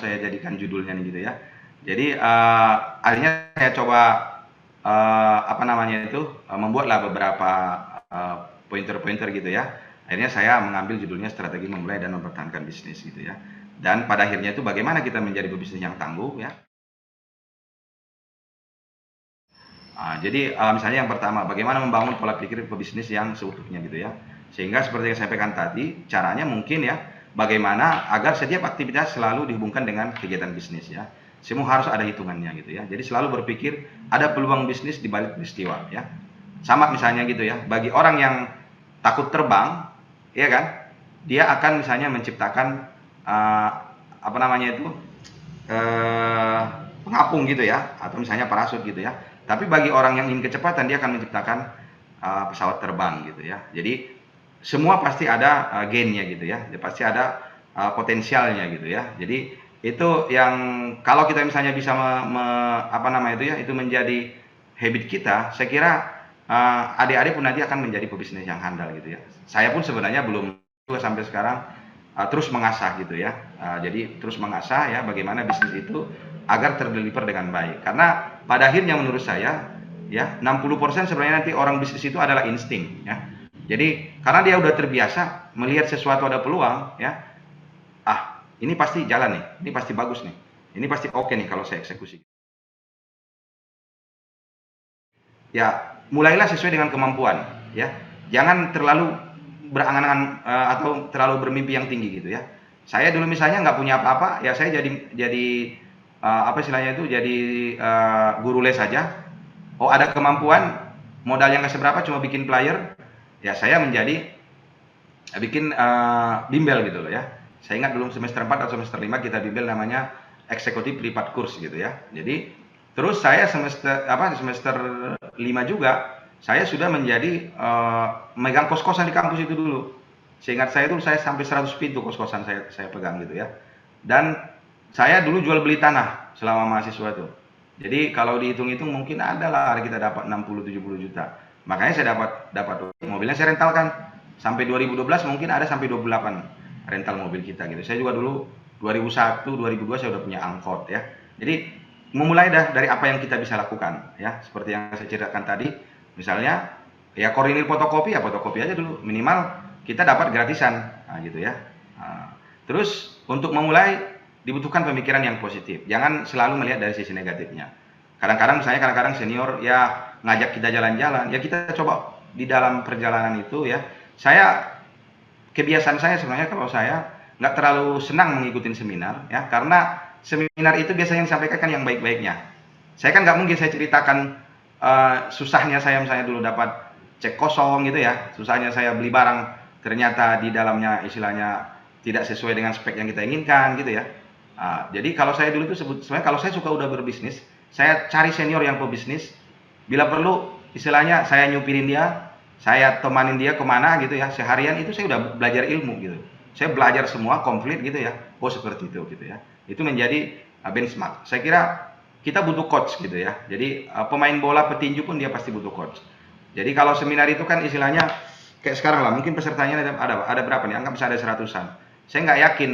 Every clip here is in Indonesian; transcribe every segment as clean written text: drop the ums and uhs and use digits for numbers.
saya jadikan judulnya nih gitu ya. Jadi akhirnya saya coba apa namanya itu membuatlah beberapa pointer-pointer gitu ya. Akhirnya saya mengambil judulnya strategi memulai dan mempertahankan bisnis gitu ya. Dan pada akhirnya itu bagaimana kita menjadi pebisnis yang tangguh ya. Jadi misalnya yang pertama, bagaimana membangun pola pikir pebisnis yang seutuhnya gitu ya. Sehingga seperti yang saya sampaikan tadi, caranya mungkin ya, bagaimana agar setiap aktivitas selalu dihubungkan dengan kegiatan bisnis ya. Semua harus ada hitungannya gitu ya. Jadi selalu berpikir ada peluang bisnis di balik peristiwa ya. Sama misalnya gitu ya, bagi orang yang takut terbang, ya kan, dia akan misalnya menciptakan apa namanya itu pengapung gitu ya, atau misalnya parasut gitu ya. Tapi bagi orang yang ingin kecepatan, dia akan menciptakan pesawat terbang gitu ya. Jadi semua pasti ada gainnya gitu ya, pasti ada potensialnya gitu ya. Jadi itu yang kalau kita misalnya bisa apa namanya itu ya, itu menjadi habit kita, saya kira adik-adik pun nanti akan menjadi pebisnis yang handal gitu ya. Saya pun sebenarnya belum sampai sekarang terus mengasah gitu ya. Jadi terus mengasah ya bagaimana bisnis itu agar terdeliver dengan baik. Karena pada akhirnya menurut saya ya 60% sebenarnya nanti orang bisnis itu adalah insting ya. Jadi karena dia udah terbiasa melihat sesuatu ada peluang ya. Ini pasti jalan nih, ini pasti bagus nih. Ini pasti oke nih kalau saya eksekusi. Ya, mulailah sesuai dengan kemampuan ya. Jangan terlalu berangan-angan atau terlalu bermimpi yang tinggi gitu ya. Saya dulu misalnya nggak punya apa-apa, ya saya jadi apa istilahnya itu jadi guru les saja. Oh ada kemampuan, modalnya nggak seberapa, cuma bikin flyer, ya saya menjadi bikin bimbel gitu loh ya. Saya ingat dulu semester 4 atau semester 5 kita bimbel namanya eksekutif privat course gitu ya. Jadi terus saya semester 5 juga saya sudah menjadi megang kos-kosan di kampus itu dulu. Seingat saya dulu saya sampai 100 pintu kos-kosan saya pegang gitu ya. Dan saya dulu jual beli tanah selama mahasiswa tuh. Jadi kalau dihitung-hitung mungkin ada lah kita dapat 60-70 juta. Makanya saya dapat mobilnya saya rentalkan. Sampai 2012 mungkin ada sampai 28 rental mobil kita gitu. Saya juga dulu 2001, 2002 saya udah punya angkot ya. Jadi memulai dari apa yang kita bisa lakukan ya. Seperti yang saya ceritakan tadi, misalnya ya koordinir fotokopi ya fotokopi aja dulu. Minimal kita dapat gratisan gitu ya. Terus untuk memulai dibutuhkan pemikiran yang positif. Jangan selalu melihat dari sisi negatifnya. Kadang-kadang senior ya ngajak kita jalan-jalan, ya kita coba di dalam perjalanan itu ya. Kebiasaan saya sebenarnya kalau saya nggak terlalu senang mengikuti seminar ya, karena seminar itu biasanya yang disampaikan yang baik-baiknya. Saya kan nggak mungkin saya ceritakan susahnya saya misalnya dulu dapat cek kosong gitu ya, susahnya saya beli barang ternyata di dalamnya istilahnya tidak sesuai dengan spek yang kita inginkan gitu ya. Jadi kalau saya dulu itu sebenarnya kalau saya suka udah berbisnis, saya cari senior yang pebisnis, bila perlu istilahnya saya nyupirin dia, saya temanin dia kemana gitu ya, seharian itu saya udah belajar ilmu gitu. Saya belajar semua komplit gitu ya. Oh seperti itu gitu ya. Itu menjadi benchmark. Saya kira kita butuh coach gitu ya. Jadi pemain bola petinju pun dia pasti butuh coach. Jadi kalau seminar itu kan istilahnya kayak sekarang lah, mungkin pesertanya ada berapa nih? Anggap bisa ada 100-an. Saya nggak yakin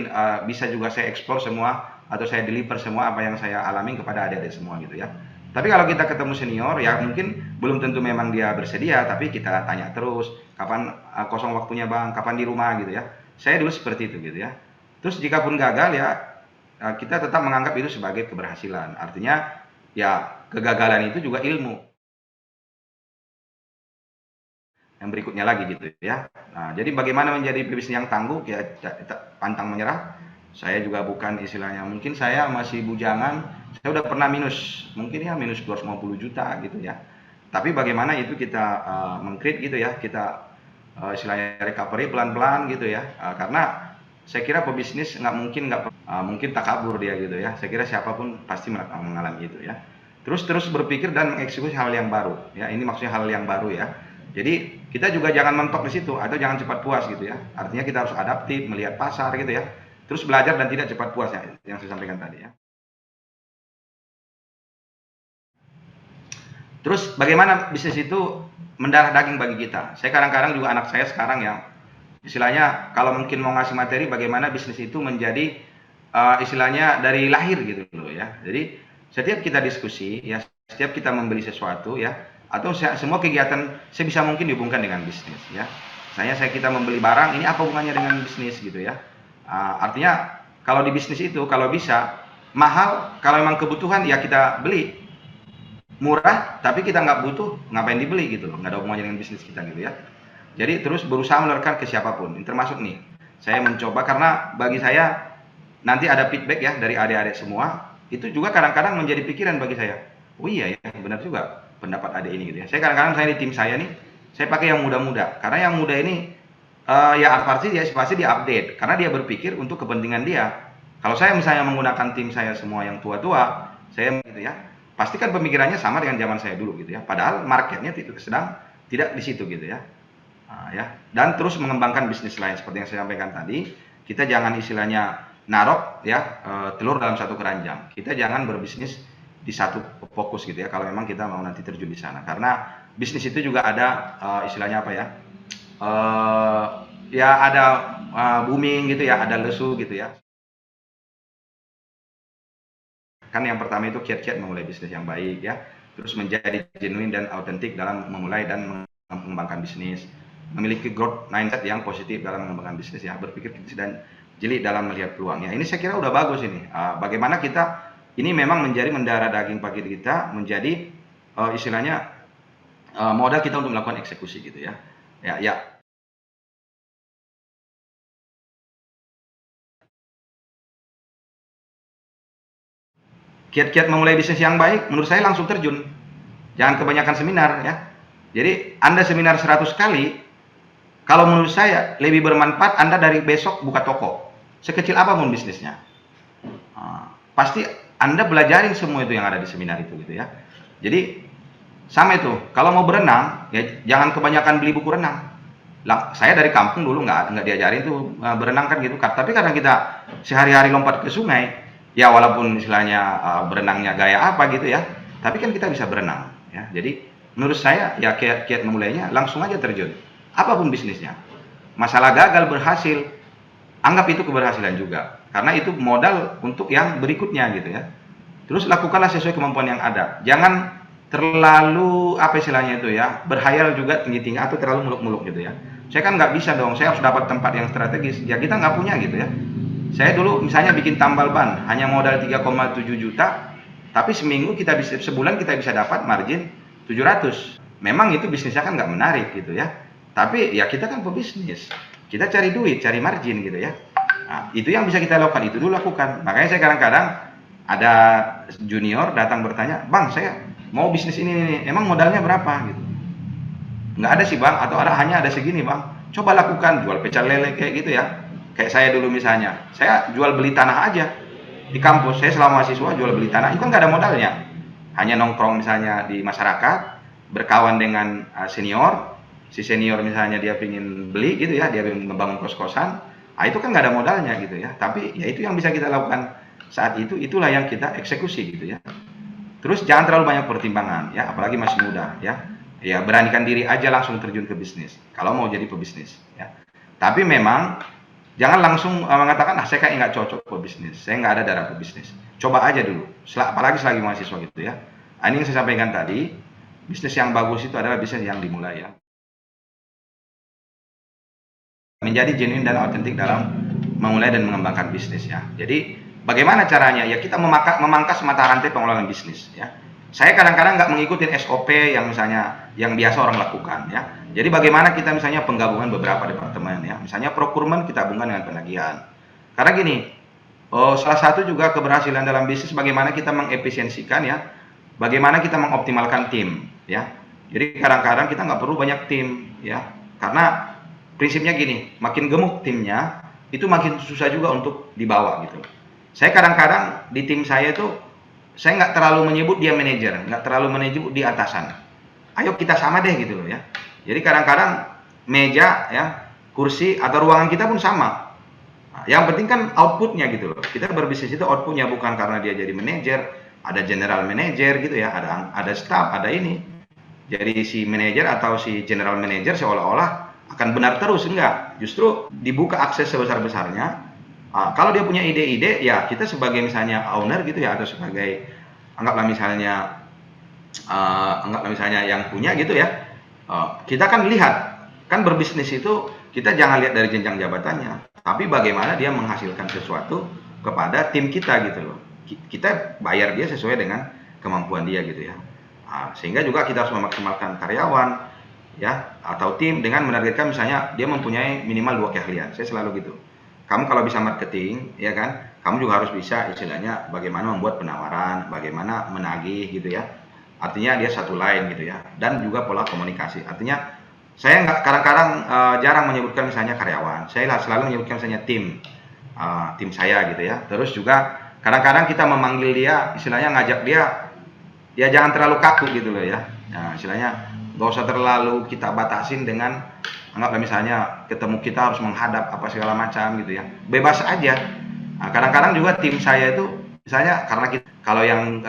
bisa juga saya explore semua atau saya deliver semua apa yang saya alami kepada adik-adik semua gitu ya. Tapi kalau kita ketemu senior ya mungkin belum tentu memang dia bersedia, tapi kita tanya terus, kapan kosong waktunya bang, kapan di rumah gitu ya. Saya dulu seperti itu gitu ya. Terus jika pun gagal ya kita tetap menganggap itu sebagai keberhasilan. Artinya ya kegagalan itu juga ilmu. Yang berikutnya lagi gitu ya. Nah, jadi bagaimana menjadi pebisnis yang tangguh ya pantang menyerah. Saya juga bukan istilahnya, mungkin saya masih bujangan, saya udah pernah minus, mungkin ya minus 250 juta gitu ya. Tapi bagaimana itu kita meng-create gitu ya, kita istilahnya recovery pelan-pelan gitu ya. Karena saya kira pebisnis mungkin tak kabur dia gitu ya. Saya kira siapapun pasti mengalami itu ya. Terus berpikir dan mengeksekusi hal yang baru ya. Ini maksudnya hal yang baru ya. Jadi kita juga jangan mentok di situ atau jangan cepat puas gitu ya. Artinya kita harus adaptif, melihat pasar gitu ya. Terus belajar dan tidak cepat puas ya, yang saya sampaikan tadi ya. Terus bagaimana bisnis itu mendarah daging bagi kita. Saya kadang-kadang juga anak saya sekarang ya, istilahnya kalau mungkin mau ngasih materi bagaimana bisnis itu menjadi istilahnya dari lahir gitu loh ya. Jadi setiap kita diskusi ya, setiap kita membeli sesuatu ya, atau semua kegiatan sebisa mungkin dihubungkan dengan bisnis ya. Saya kita membeli barang, ini apa hubungannya dengan bisnis gitu ya. Artinya kalau di bisnis itu kalau bisa mahal, kalau memang kebutuhan ya kita beli. Murah tapi kita nggak butuh, ngapain dibeli gitu loh, nggak ada hubungannya dengan bisnis kita gitu ya. Jadi terus berusaha menularkan ke siapapun, ini termasuk nih saya mencoba, karena bagi saya nanti ada feedback ya dari adik-adik semua, itu juga kadang-kadang menjadi pikiran bagi saya. Oh iya ya, benar juga pendapat adik ini gitu ya. Saya kadang-kadang saya di tim saya nih, saya pakai yang muda-muda, karena yang muda ini ya pasti dia update, karena dia berpikir untuk kepentingan dia. Kalau saya misalnya menggunakan tim saya semua yang tua-tua, saya gitu ya, pasti kan pemikirannya sama dengan zaman saya dulu gitu ya. Padahal marketnya sedang tidak di situ gitu ya. Ya. Dan terus mengembangkan bisnis lain seperti yang saya sampaikan tadi. Kita jangan istilahnya narok ya telur dalam satu keranjang. Kita jangan berbisnis di satu fokus gitu ya. Kalau memang kita mau nanti terjun di sana, karena bisnis itu juga ada istilahnya apa ya? Ya ada booming gitu ya, ada lesu gitu ya. Kan yang pertama itu kiat-kiat memulai bisnis yang baik ya, terus menjadi genuine dan autentik dalam memulai dan mengembangkan bisnis, memiliki growth mindset yang positif dalam mengembangkan bisnis ya, berpikir kritis dan jeli dalam melihat peluang ya. Ini saya kira udah bagus ini. Bagaimana kita ini memang menjadi mendarah daging pagi kita, menjadi istilahnya modal kita untuk melakukan eksekusi gitu ya. Ya, kiat-kiat memulai bisnis yang baik menurut saya langsung terjun. Jangan kebanyakan seminar ya. Jadi Anda seminar 100 kali, kalau menurut saya lebih bermanfaat Anda dari besok buka toko. Sekecil apapun bisnisnya. Pasti Anda belajarin semua itu yang ada di seminar itu gitu ya. Jadi sama itu, kalau mau berenang ya jangan kebanyakan beli buku renang. Saya dari kampung dulu nggak diajarin tuh berenang kan gitu. Tapi karena kita sehari-hari lompat ke sungai, ya walaupun istilahnya berenangnya gaya apa gitu ya, tapi kan kita bisa berenang ya. Jadi menurut saya ya kiat-kiat memulainya langsung aja terjun. Apapun bisnisnya. Masalah gagal berhasil, anggap itu keberhasilan juga. Karena itu modal untuk yang berikutnya gitu ya. Terus lakukanlah sesuai kemampuan yang ada. Jangan terlalu apa istilahnya itu ya, berhayal juga tinggi-tinggi atau terlalu muluk-muluk gitu ya. Saya kan nggak bisa dong, saya harus dapat tempat yang strategis. Ya kita nggak punya gitu ya. Saya dulu misalnya bikin tambal ban, hanya modal 3,7 juta, tapi seminggu kita bisa, sebulan kita bisa dapat margin 700. Memang itu bisnisnya kan nggak menarik gitu ya. Tapi ya kita kan pebisnis. Kita cari duit, cari margin gitu ya. Nah, itu yang bisa kita lakukan, itu dulu lakukan. Makanya saya kadang-kadang ada junior datang bertanya, "Bang, saya mau bisnis ini nih, emang modalnya berapa?" gitu. Nggak ada sih bang, atau hanya ada segini bang. Coba lakukan, jual pecel lele kayak gitu ya. Kayak saya dulu misalnya, saya jual beli tanah aja di kampus. Saya selama mahasiswa jual beli tanah, itu kan nggak ada modalnya. Hanya nongkrong misalnya di masyarakat, berkawan dengan senior. Si senior misalnya dia pingin beli gitu ya, dia pingin membangun kos-kosan. Itu kan nggak ada modalnya gitu ya. Tapi ya itu yang bisa kita lakukan saat itu, itulah yang kita eksekusi gitu ya. Terus jangan terlalu banyak pertimbangan ya, apalagi masih muda ya. Ya beranikan diri aja langsung terjun ke bisnis kalau mau jadi pebisnis ya. Tapi memang jangan langsung mengatakan saya kayak nggak cocok pebisnis, saya nggak ada darah pebisnis. Coba aja dulu, apalagi selagi mahasiswa gitu ya. Ini yang saya sampaikan tadi, bisnis yang bagus itu adalah bisnis yang dimulai ya. Menjadi genuine dan autentik dalam memulai dan mengembangkan bisnis ya. Jadi bagaimana caranya? Ya kita memangkas mata rantai pengelolaan bisnis ya. Saya kadang-kadang nggak mengikuti SOP yang misalnya yang biasa orang lakukan ya. Jadi bagaimana kita misalnya penggabungan beberapa departemen ya. Misalnya procurement kita hubungkan dengan penagihan. Karena gini, salah satu juga keberhasilan dalam bisnis bagaimana kita mengefisiensikan ya. Bagaimana kita mengoptimalkan tim ya. Jadi kadang-kadang kita nggak perlu banyak tim ya. Karena prinsipnya gini, makin gemuk timnya, itu makin susah juga untuk dibawa gitu. Saya kadang-kadang di tim saya itu, saya nggak terlalu menyebut dia manajer, nggak terlalu menyebut dia atasan. Ayo kita sama deh gitu loh ya. Jadi kadang-kadang meja ya, kursi atau ruangan kita pun sama. Nah, yang penting kan outputnya gitu loh. Kita berbisnis itu outputnya bukan karena dia jadi manajer, ada general manager gitu ya, ada staff, ada ini. Jadi si manajer atau si general manager seolah-olah akan benar terus, enggak, justru dibuka akses sebesar-besarnya Kalau dia punya ide-ide, ya kita sebagai misalnya owner gitu ya, atau sebagai anggaplah misalnya anggaplah misalnya yang punya gitu ya, kita kan lihat, kan berbisnis itu kita jangan lihat dari jenjang jabatannya, tapi bagaimana dia menghasilkan sesuatu kepada tim kita gitu loh. Kita bayar dia sesuai dengan kemampuan dia gitu ya. Sehingga juga kita harus memaksimalkan karyawan ya atau tim dengan menargetkan misalnya dia mempunyai minimal 2 keahlian. Saya selalu gitu. Kamu kalau bisa marketing, ya kan, kamu juga harus bisa istilahnya bagaimana membuat penawaran, bagaimana menagih gitu ya. Artinya dia satu line gitu ya, dan juga pola komunikasi. Artinya saya nggak kadang-kadang jarang menyebutkan misalnya karyawan. Saya selalu menyebutkan misalnya tim saya gitu ya. Terus juga kadang-kadang kita memanggil dia, istilahnya ngajak dia, ya jangan terlalu kaku gitu loh ya. Nah, istilahnya nggak usah terlalu kita batasin dengan anggaplah misalnya ketemu kita harus menghadap apa segala macam gitu ya. Bebas aja. Nah, kadang-kadang juga tim saya itu misalnya karena kita, kalau yang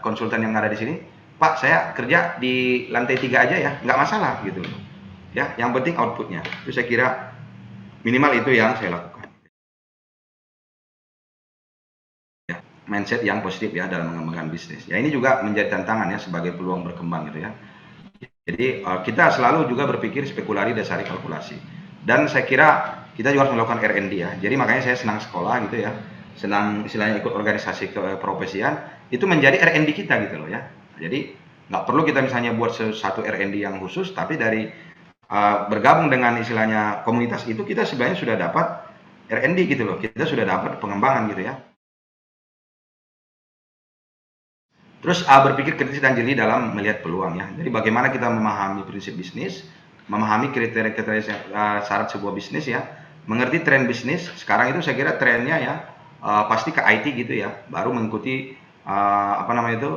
konsultan yang ada di sini, Pak saya kerja di lantai 3 aja ya, nggak masalah gitu. Ya, yang penting outputnya. Itu saya kira minimal itu yang saya lakukan. Ya, mindset yang positif ya dalam mengembangkan bisnis. Ya ini juga menjadi tantangan ya sebagai peluang berkembang gitu ya. Jadi kita selalu juga berpikir spekulasi dasari kalkulasi. Dan saya kira kita juga harus melakukan R&D ya. Jadi makanya saya senang sekolah gitu ya. Senang istilahnya ikut organisasi keprofesian. Itu menjadi R&D kita gitu loh ya. Jadi nggak perlu kita misalnya buat satu R&D yang khusus, tapi dari bergabung dengan istilahnya komunitas itu kita sebenarnya sudah dapat R&D gitu loh. Kita sudah dapat pengembangan gitu ya. Terus berpikir kritis dan jeli dalam melihat peluang ya. Jadi bagaimana kita memahami prinsip bisnis, memahami kriteria-kriteria syarat sebuah bisnis ya, mengerti tren bisnis. Sekarang itu saya kira trennya ya pasti ke IT gitu ya, baru mengikuti apa namanya itu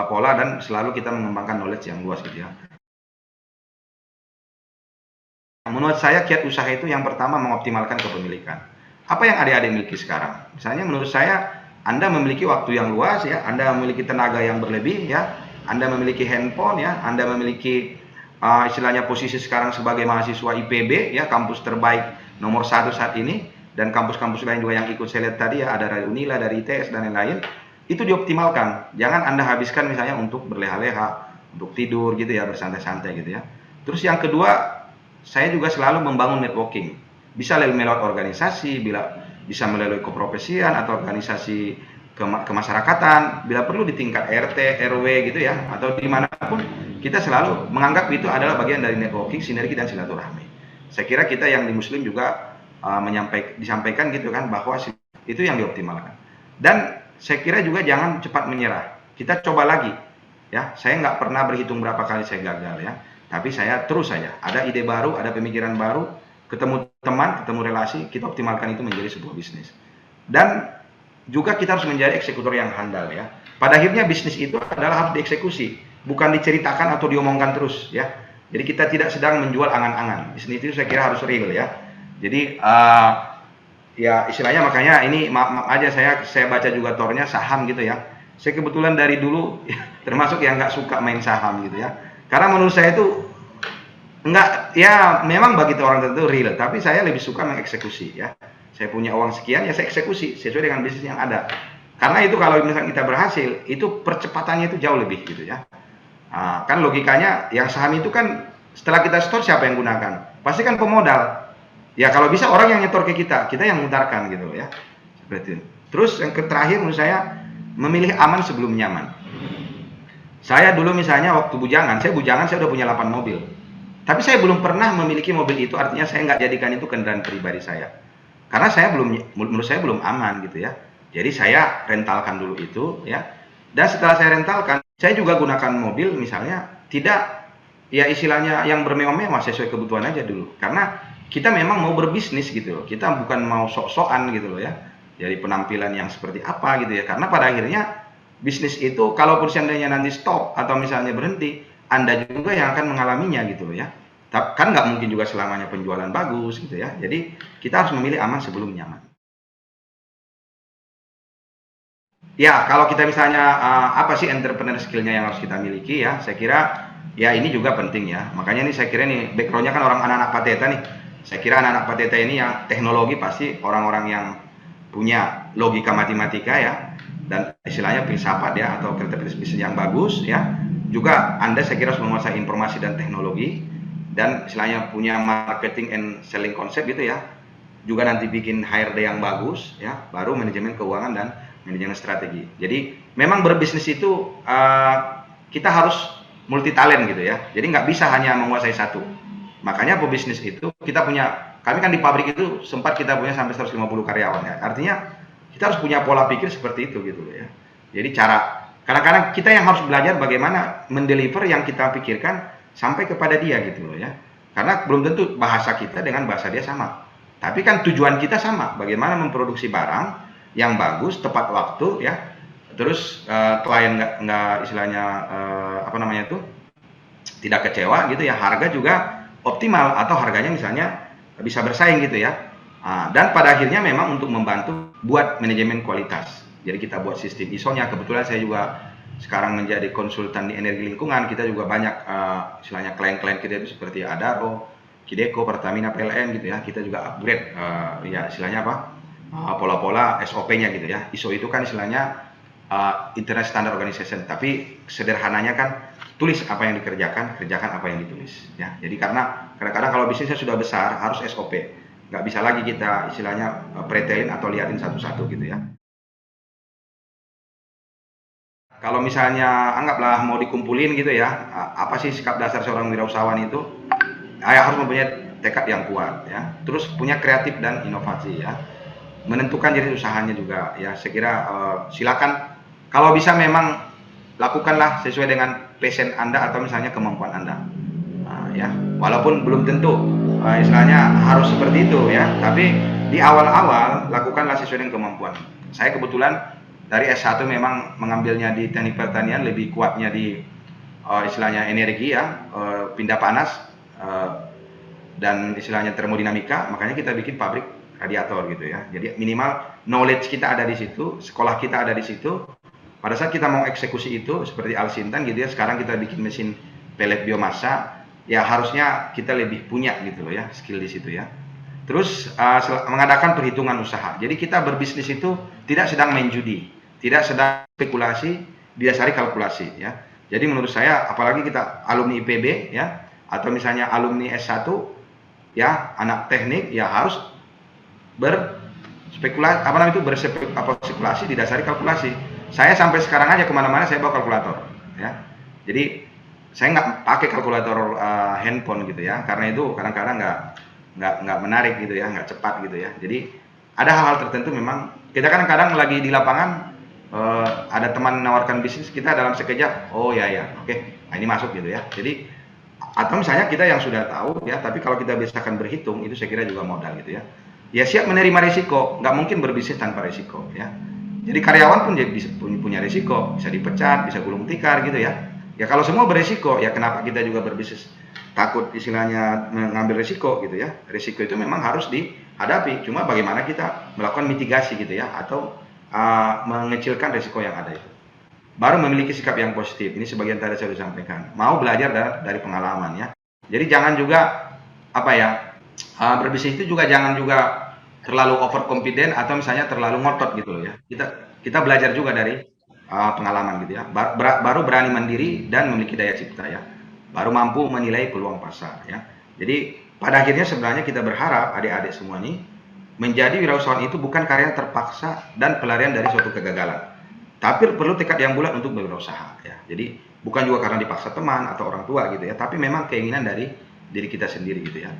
pola dan selalu kita mengembangkan knowledge yang luas gitu ya. Menurut saya kiat usaha itu yang pertama mengoptimalkan kepemilikan. Apa yang adik-adik miliki sekarang? Misalnya menurut saya Anda memiliki waktu yang luas ya, Anda memiliki tenaga yang berlebih ya, Anda memiliki handphone ya, Anda memiliki istilahnya posisi sekarang sebagai mahasiswa IPB ya, kampus terbaik nomor 1 saat ini, dan kampus-kampus lain juga yang ikut saya lihat tadi ya, ada dari Unila, dari ITS dan lain-lain. Itu dioptimalkan. Jangan Anda habiskan misalnya untuk berleha-leha, untuk tidur gitu ya, bersantai-santai gitu ya. Terus yang kedua, saya juga selalu membangun networking. Bisa lewat organisasi, bisa melalui keprofesian atau organisasi kemasyarakatan, bila perlu di tingkat RT, RW gitu ya, atau dimanapun, kita selalu menganggap itu adalah bagian dari networking, sinergi dan silaturahmi. Saya kira kita yang di Muslim juga disampaikan gitu kan, bahwa itu yang dioptimalkan. Dan saya kira juga jangan cepat menyerah. Kita coba lagi. Ya, saya nggak pernah berhitung berapa kali saya gagal ya. Tapi saya terus saja, ada ide baru, ada pemikiran baru, ketemu teman, ketemu relasi, kita optimalkan itu menjadi sebuah bisnis. Dan juga kita harus menjadi eksekutor yang handal ya. Pada akhirnya bisnis itu adalah harus dieksekusi, bukan diceritakan atau diomongkan terus ya. Jadi kita tidak sedang menjual angan-angan. Bisnis itu saya kira harus real ya. Jadi ya istilahnya makanya ini maaf aja saya baca juga tornya saham gitu ya. Saya kebetulan dari dulu termasuk yang nggak suka main saham gitu ya. Karena menurut saya itu enggak, ya memang bagi orang tertentu real, tapi saya lebih suka mengeksekusi ya. Saya punya uang sekian, ya saya eksekusi sesuai dengan bisnis yang ada. Karena itu kalau misalnya kita berhasil, itu percepatannya itu jauh lebih gitu ya. Kan logikanya yang saham itu kan setelah kita store siapa yang gunakan? Pasti kan pemodal. Ya kalau bisa orang yang nyetor ke kita yang mutarkan gitu ya. Seperti itu. Terus yang terakhir menurut saya memilih aman sebelum nyaman. Saya dulu misalnya waktu bujangan saya udah punya 8 mobil. Tapi saya belum pernah memiliki mobil itu, artinya saya nggak jadikan itu kendaraan pribadi saya. Karena menurut saya belum aman gitu ya. Jadi saya rentalkan dulu itu ya. Dan setelah saya rentalkan, saya juga gunakan mobil misalnya tidak ya istilahnya yang bermewah-mewah, sesuai kebutuhan aja dulu. Karena kita memang mau berbisnis gitu loh. Kita bukan mau sok-sokan gitu loh ya. Jadi penampilan yang seperti apa gitu ya. Karena pada akhirnya bisnis itu kalaupun seandainya nanti stop atau misalnya berhenti, Anda juga yang akan mengalaminya gitu loh ya. Kan nggak mungkin juga selamanya penjualan bagus gitu ya. Jadi kita harus memilih aman sebelum nyaman. Ya, kalau kita misalnya apa sih entrepreneur skill-nya yang harus kita miliki ya, saya kira ya ini juga penting ya. Makanya nih saya kira nih background-nya kan orang anak-anak Pateta nih. Saya kira anak-anak Pateta ini yang teknologi pasti orang-orang yang punya logika matematika ya, dan istilahnya filsafat ya, atau kreativitas bisnis yang bagus ya. Juga Anda saya kira harus menguasai informasi dan teknologi, dan istilahnya punya marketing and selling konsep gitu ya. Juga nanti bikin HRD yang bagus ya, baru manajemen keuangan dan manajemen strategi. Jadi memang berbisnis itu kita harus multi talent gitu ya. Jadi nggak bisa hanya menguasai satu. Makanya pebisnis itu kita punya, kami kan di pabrik itu sempat kita punya sampai 150 karyawan ya. Artinya kita harus punya pola pikir seperti itu gitu ya. Jadi kadang-kadang kita yang harus belajar bagaimana mendeliver yang kita pikirkan sampai kepada dia gitu loh ya. Karena belum tentu bahasa kita dengan bahasa dia sama. Tapi kan tujuan kita sama, bagaimana memproduksi barang yang bagus, tepat waktu ya. Terus klien nggak istilahnya apa namanya itu tidak kecewa gitu ya. Harga juga optimal atau harganya misalnya bisa bersaing gitu ya. Dan pada akhirnya memang untuk membantu buat manajemen kualitas. Jadi kita buat sistem ISO-nya. Kebetulan saya juga sekarang menjadi konsultan di energi lingkungan. Kita juga banyak istilahnya klien-klien kita itu seperti Adaro, Kideko, Pertamina, PLN gitu ya. Kita juga upgrade ya istilahnya apa? Pola-pola SOP-nya gitu ya. ISO itu kan istilahnya Internet Standard Organization, tapi sederhananya kan tulis apa yang dikerjakan, kerjakan apa yang ditulis ya. Jadi karena kadang-kadang kalau bisnisnya sudah besar harus SOP, nggak bisa lagi kita istilahnya pretelin atau liatin satu-satu gitu ya. Kalau misalnya anggaplah mau dikumpulin gitu ya, apa sih sikap dasar seorang wirausahawan itu? Harus mempunyai tekad yang kuat ya, terus punya kreatif dan inovasi ya, menentukan jenis usahanya juga ya. Saya kira silakan kalau bisa memang lakukanlah sesuai dengan passion Anda atau misalnya kemampuan Anda. Ya, walaupun belum tentu istilahnya harus seperti itu ya, tapi di awal-awal lakukanlah sesuai dengan kemampuan. Saya kebetulan dari S1 memang mengambilnya di teknik pertanian, lebih kuatnya di istilahnya energi ya, pindah panas dan istilahnya termodinamika, makanya kita bikin pabrik radiator gitu ya. Jadi minimal knowledge kita ada di situ, sekolah kita ada di situ. Pada saat kita mau eksekusi itu seperti Alsintan gitu ya, sekarang kita bikin mesin pellet biomasa, ya harusnya kita lebih punya gitu loh ya, skill di situ ya. Terus mengadakan perhitungan usaha. Jadi kita berbisnis itu tidak sedang main judi, tidak sedang spekulasi, didasari kalkulasi ya. Jadi menurut saya apalagi kita alumni IPB ya, atau misalnya alumni S1 ya, anak teknik ya harus berspekulasi, apa namanya itu, berspekulasi didasari kalkulasi. Saya sampai sekarang aja kemana-mana saya bawa kalkulator ya. Jadi saya nggak pakai kalkulator handphone gitu ya, karena itu kadang-kadang nggak menarik gitu ya, nggak cepat gitu ya. Jadi ada hal-hal tertentu memang kita kadang-kadang lagi di lapangan ada teman menawarkan bisnis, kita dalam sekejap oh ya oke, nah ini masuk gitu ya. Jadi atau misalnya kita yang sudah tahu ya, tapi kalau kita biasakan berhitung itu saya kira juga modal gitu ya. Ya siap menerima risiko, nggak mungkin berbisnis tanpa risiko ya. Jadi karyawan pun punya risiko, bisa dipecat, bisa gulung tikar gitu ya. Ya kalau semua berisiko, ya kenapa kita juga berbisnis takut istilahnya mengambil risiko gitu ya. Risiko itu memang harus dihadapi, cuma bagaimana kita melakukan mitigasi gitu ya, atau mengecilkan risiko yang ada itu. Baru memiliki sikap yang positif. Ini sebagian tadi saya sudah sampaikan. Mau belajar dari pengalaman ya. Jadi jangan juga apa ya, berbisnis itu juga jangan juga terlalu overconfident atau misalnya terlalu ngotot gitu loh ya. Kita belajar juga dari pengalaman gitu ya. Baru berani mandiri dan memiliki daya cipta ya. Baru mampu menilai peluang pasar ya. Jadi pada akhirnya sebenarnya kita berharap adik-adik semua ini menjadi wirausahawan itu bukan karya terpaksa dan pelarian dari suatu kegagalan. Tapi perlu tekad yang bulat untuk berwirausaha ya. Jadi bukan juga karena dipaksa teman atau orang tua gitu ya, tapi memang keinginan dari diri kita sendiri gitu ya.